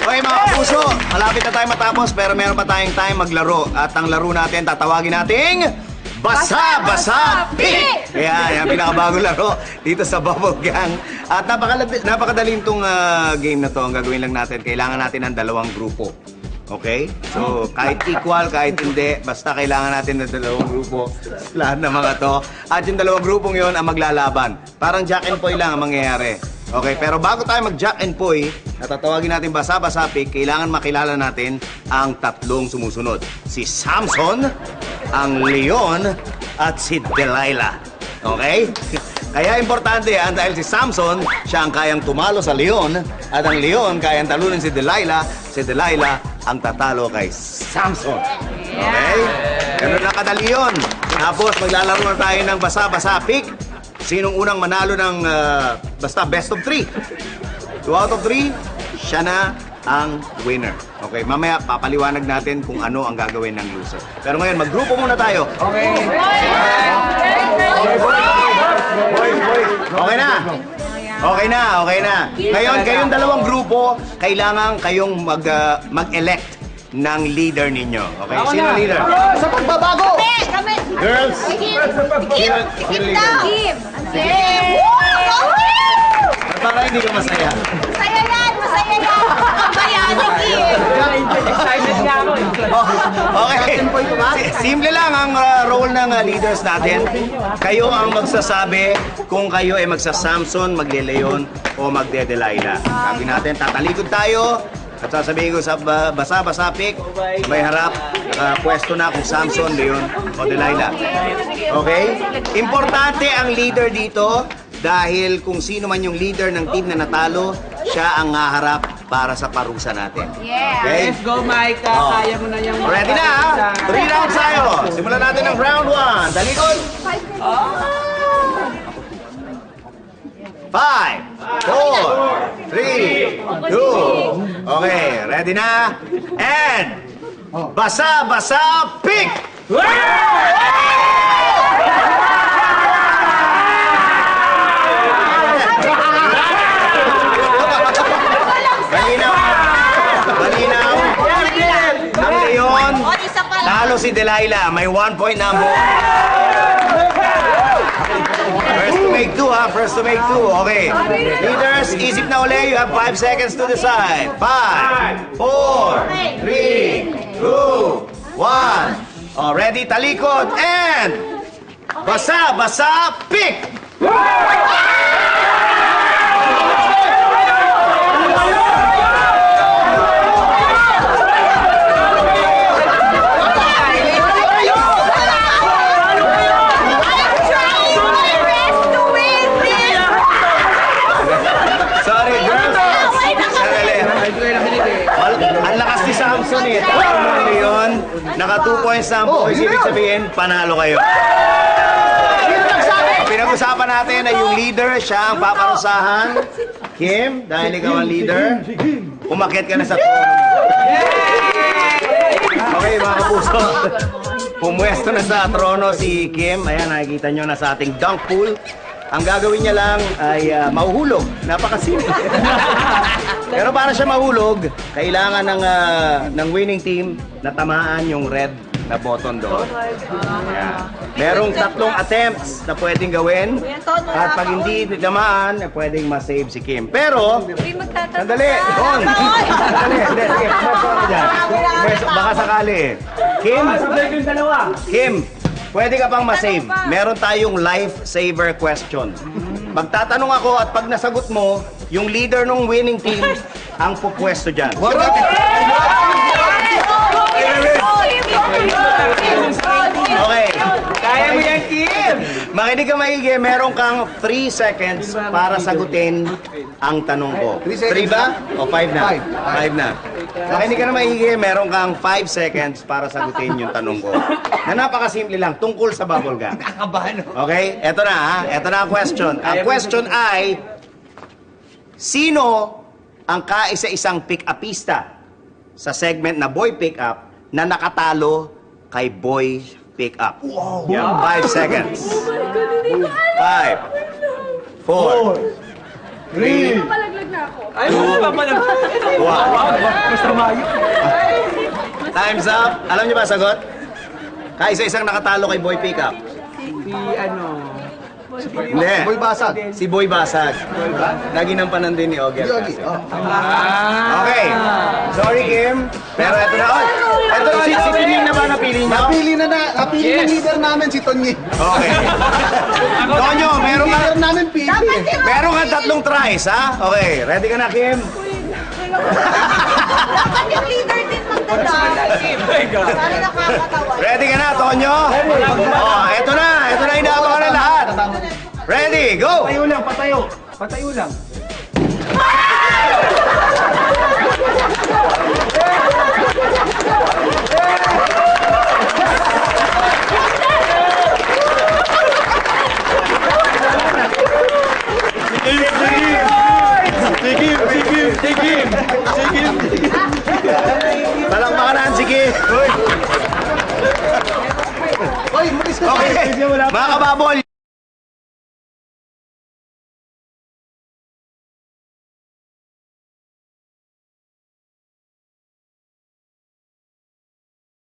Okay mga puso, malapit na tayo matapos pero meron pa tayong time maglaro. At ang laro natin, tatawagin nating Basa Basa Pick! Kaya yan, pinakabagong laro dito sa Bubble Gang. At napakadaling tong game na to. Ang gagawin lang natin, kailangan natin ng dalawang grupo. Okay? So, kahit equal, kahit hindi, basta kailangan natin ng dalawang grupo. Lahat ng mga to. At yung dalawang grupong yon ang maglalaban. Parang Jack and Poy lang ang mangyayari. Okay, pero bago tayo mag-Jack and Poy, natatawagin natin Basa-Basa Pick, kailangan makilala natin ang tatlong sumusunod. Si Samson, ang Leon, at si Delilah. Okay? Kaya importante yan dahil si Samson, siya ang kayang tumalo sa Leon, at ang Leon kayang talunin si Delilah ang tatalo kay Samson. Okay? Ganun na kadali yun. Tapos maglalaro na tayo ng Basa-Basa Pick. Sinong unang manalo ng basta best of 3? 2 out of 3, siya na ang winner. Okay, mamaya papaliwanag natin kung ano ang gagawin ng loser. Pero ngayon, maggrupo muna tayo. Okay. Okay na. Okay na, okay na. Ngayon, kayong dalawang grupo, kailangan kayong mag-elect ng leader ninyo. Okay, sino leader? Sa pagbabago! Kami! Girls! Kim daw! Kim! Para hindi ka masaya. Masaya yan! Masaya yan! Masaya ni Kim! Excited nga ako eh. Okay. Simple lang ang role ng leaders natin. Kayo ang magsasabi kung kayo ay magsa-Samson, magle-Leon, o magde-Delilah. Sabi natin, tatalikod tayo. At sasabihin ko sa Basa-Basa Pick, may harap, pwesto na kung Samson, Leon, o Delilah. Okay? Importante ang leader dito dahil kung sino man yung leader ng team na natalo, siya ang haharap para sa parusa natin. Okay? Let's go, Mike. Kaya mo na yung... Ready na, ha? 3 rounds tayo. Simulan natin ng round 1. Talikod. 5, 4, 3, 2. Okay, ready na? And Basa-Basa Pick! Malinaw. Malinaw. Ang Leon, talo si Delilah. May 1 point na mo. First to make 2, ha? First to make 2. Okay. Leaders, isip na uli. You have 5 seconds to decide. 5, 4, 3, 2, 1. Oh, ready? Talikod. And Basa-Basa Pick! Ang lakas ni Samson eh. Tama yun. Naka 2 points na ang boys. Ibig sabihin, panalo kayo. Pinag-usapan natin ay yung leader, siya ang paparusahan. Kim, dahil ikaw ang leader, umakyat ka na sa trono. Okay, mga kapuso. Pumwesto na sa trono si Kim. Ayan, nakikita nyo na sa ating dunk pool. Ang gagawin niya lang ay mahuhulog. Napakasimple. Pero para siya mahulog, kailangan ng winning team na tamaan yung red na button doon. Yeah. Merong 3 attempts na pwedeng gawin. At pag hindi tamaan, pwedeng ma-save si Kim. Pero, sandali, doon. Sandali, hindi, sige, pumasok ka dyan. Baka sakali. Kim, pwede ka pang ma-save. Meron tayong life-saver question. Magtatanong ako at pag nasagot mo, yung leader ng winning team ang pupwesto dyan. Okay. Kaya mo yan, Kim! Makinig ka maigi, meron kang 3 seconds para sagutin ang tanong ko. 3 ba? O 5 na? 5 na. Makinig ka na maigi, meron kang 5 seconds para sagutin yung tanong ko. Na napakasimple lang, tungkol sa bubble gum. Okay? Eto na ha, eto na ang question. Ang question ay, sino ang kaisa-isang pick-upista sa segment na Boy Pick-up na nakatalo kay Boy Pick-up? Wow! 5 seconds. 5, 4, 3, Ay, wala pa naman. Wow. Masama yun. Time's up. Alam niyo ba sagot? Kaisa-isang nakatalo kay Boy Pickup. Si ano... Hindi. Boy Basag. Si Boy Basag. Naginampanan din ni Ogie. Yogi. Oh. Okay. Sorry, Kim. Pero eto na. Oh, eto si Pining na ba napili niyo? Napili ng leader namin si Tonyi. Okay. Tonyo, meron ka. Leader namin pili. Meron ka 3 tries, ha? Okay. Ready ka na, Kim? Dapat yung leader din magdadaan. Sana nakakatawa. Ready ka na, Tonyo? Oh, eto na. Eto na inaabangan ng lahat. Ready, go! Patayo lang, patayo. Patayo lang. Palakpakan sige. Hoy, malis ka. Okay. Mga kababol,